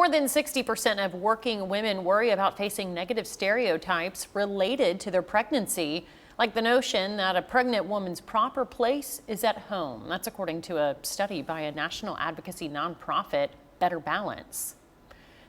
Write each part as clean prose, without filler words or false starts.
More than 60% of working women worry about facing negative stereotypes related to their pregnancy, like the notion that a pregnant woman's proper place is at home. That's according to a study by a national advocacy nonprofit, Better Balance.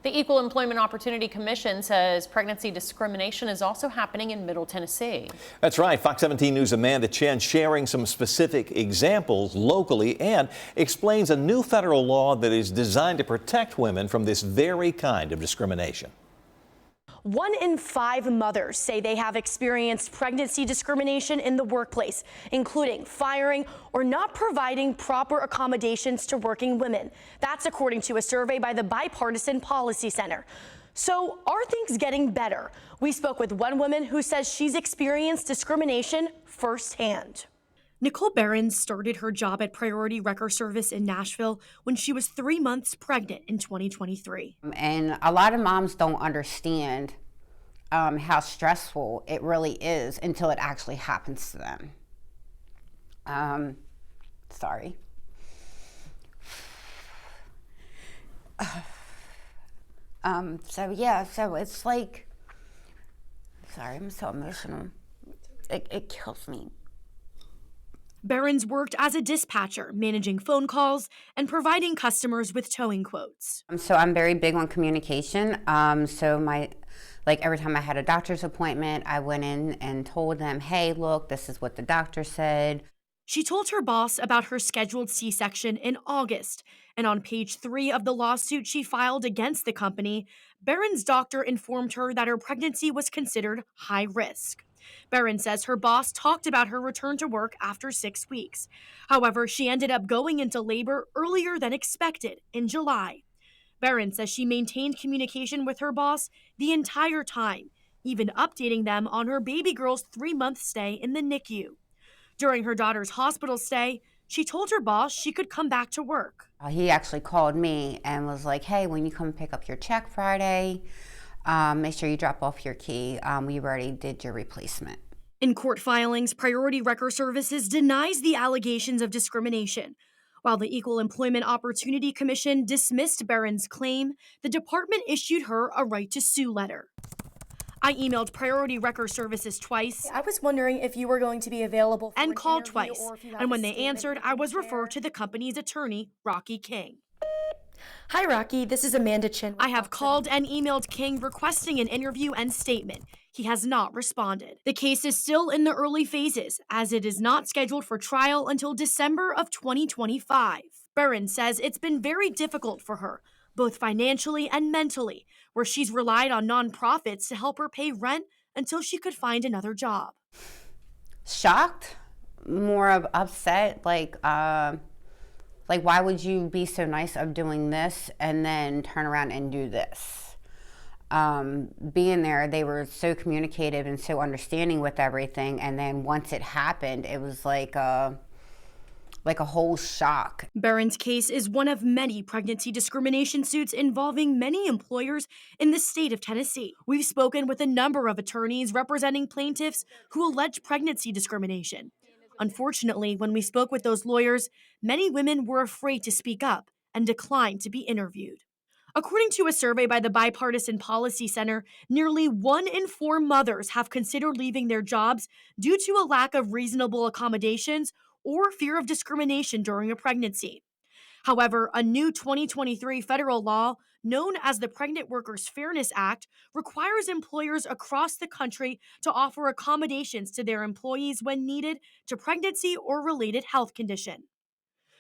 The Equal Employment Opportunity Commission says pregnancy discrimination is also happening in Middle Tennessee. That's right. Fox 17 News' Amanda Chen sharing some specific examples locally and explains a new federal law that is designed to protect women from this very kind of discrimination. 1 in 5 mothers say they have experienced pregnancy discrimination in the workplace, including firing or not providing proper accommodations to working women. That's according to a survey by the Bipartisan Policy Center. So are things getting better? We spoke with one woman who says she's experienced discrimination firsthand. Nicole Behrens started her job at Priority Wrecker Service in Nashville when she was 3 months pregnant in 2023. And a lot of moms don't understand how stressful it really is until it actually happens to them. Sorry. So it's like, sorry, I'm so emotional. It kills me. Behrens worked as a dispatcher, managing phone calls and providing customers with towing quotes. So I'm very big on communication. Every time I had a doctor's appointment, I went in and told them, hey, look, this is what the doctor said. She told her boss about her scheduled C-section in August, and on page 3 of the lawsuit she filed against the company, Behrens' doctor informed her that her pregnancy was considered high risk. Behrens says her boss talked about her return to work after 6 weeks. However, she ended up going into labor earlier than expected in July. Behrens says she maintained communication with her boss the entire time, even updating them on her baby girl's 3-month stay in the NICU. During her daughter's hospital stay, she told her boss she could come back to work. He actually called me and was like, hey, when you come pick up your check Friday, make sure you drop off your key. We already did your replacement. In court filings, Priority Wrecker Services denies the allegations of discrimination. While the Equal Employment Opportunity Commission dismissed Behrens' claim, the department issued her a right to sue letter. I emailed Priority Wrecker Services twice. I was wondering if you were going to be available for and called twice. And when they answered, I was referred to the company's attorney, Rocky King. Hi, Rocky. This is Amanda Chen. I have called and emailed King requesting an interview and statement. He has not responded. The case is still in the early phases, as it is not scheduled for trial until December of 2025. Behrens says it's been very difficult for her, both financially and mentally, where she's relied on nonprofits to help her pay rent until she could find another job. Shocked, more of upset, like why would you be so nice of doing this and then turn around and do this? Being there, they were so communicative and so understanding with everything, and then once it happened, it was like a whole shock. Behrens' case is one of many pregnancy discrimination suits involving many employers in the state of Tennessee. We've spoken with a number of attorneys representing plaintiffs who allege pregnancy discrimination. Unfortunately, when we spoke with those lawyers, many women were afraid to speak up and declined to be interviewed. According to a survey by the Bipartisan Policy Center, nearly 1 in 4 mothers have considered leaving their jobs due to a lack of reasonable accommodations or fear of discrimination during a pregnancy. However, a new 2023 federal law, known as the Pregnant Workers Fairness Act, requires employers across the country to offer accommodations to their employees when needed to pregnancy or related health condition.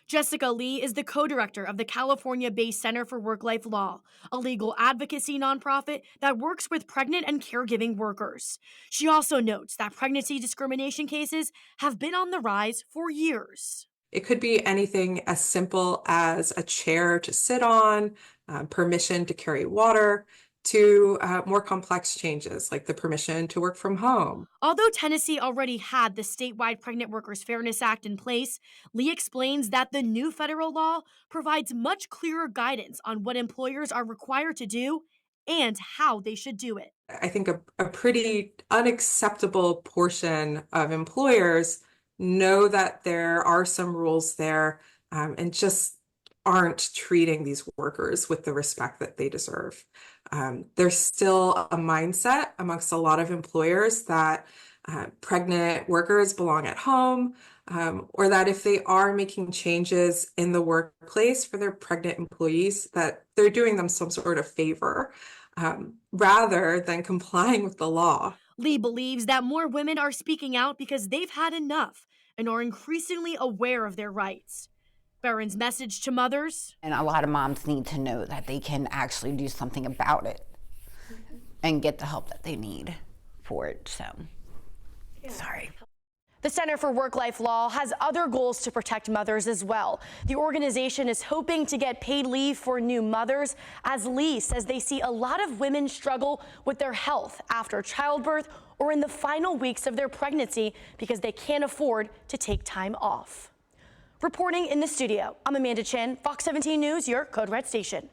Jessica Lee is the co-director of the California-based Center for Work-Life Law, a legal advocacy nonprofit that works with pregnant and caregiving workers. She also notes that pregnancy discrimination cases have been on the rise for years. It could be anything as simple as a chair to sit on, permission to carry water, to more complex changes like the permission to work from home. Although Tennessee already had the statewide Pregnant Workers Fairness Act in place, Lee explains that the new federal law provides much clearer guidance on what employers are required to do and how they should do it. I think a pretty unacceptable portion of employers know that there are some rules there and just aren't treating these workers with the respect that they deserve. There's still a mindset amongst a lot of employers that pregnant workers belong at home, or that if they are making changes in the workplace for their pregnant employees, that they're doing them some sort of favor, rather than complying with the law. Lee believes that more women are speaking out because they've had enough and are increasingly aware of their rights. Barron's message to mothers: And a lot of moms need to know that they can actually do something about it and get the help that they need for it. So, sorry. The Center for Work-Life Law has other goals to protect mothers as well. The organization is hoping to get paid leave for new mothers, as Lee says they see a lot of women struggle with their health after childbirth or in the final weeks of their pregnancy because they can't afford to take time off. Reporting in the studio, I'm Amanda Chen, Fox 17 News, your Code Red station.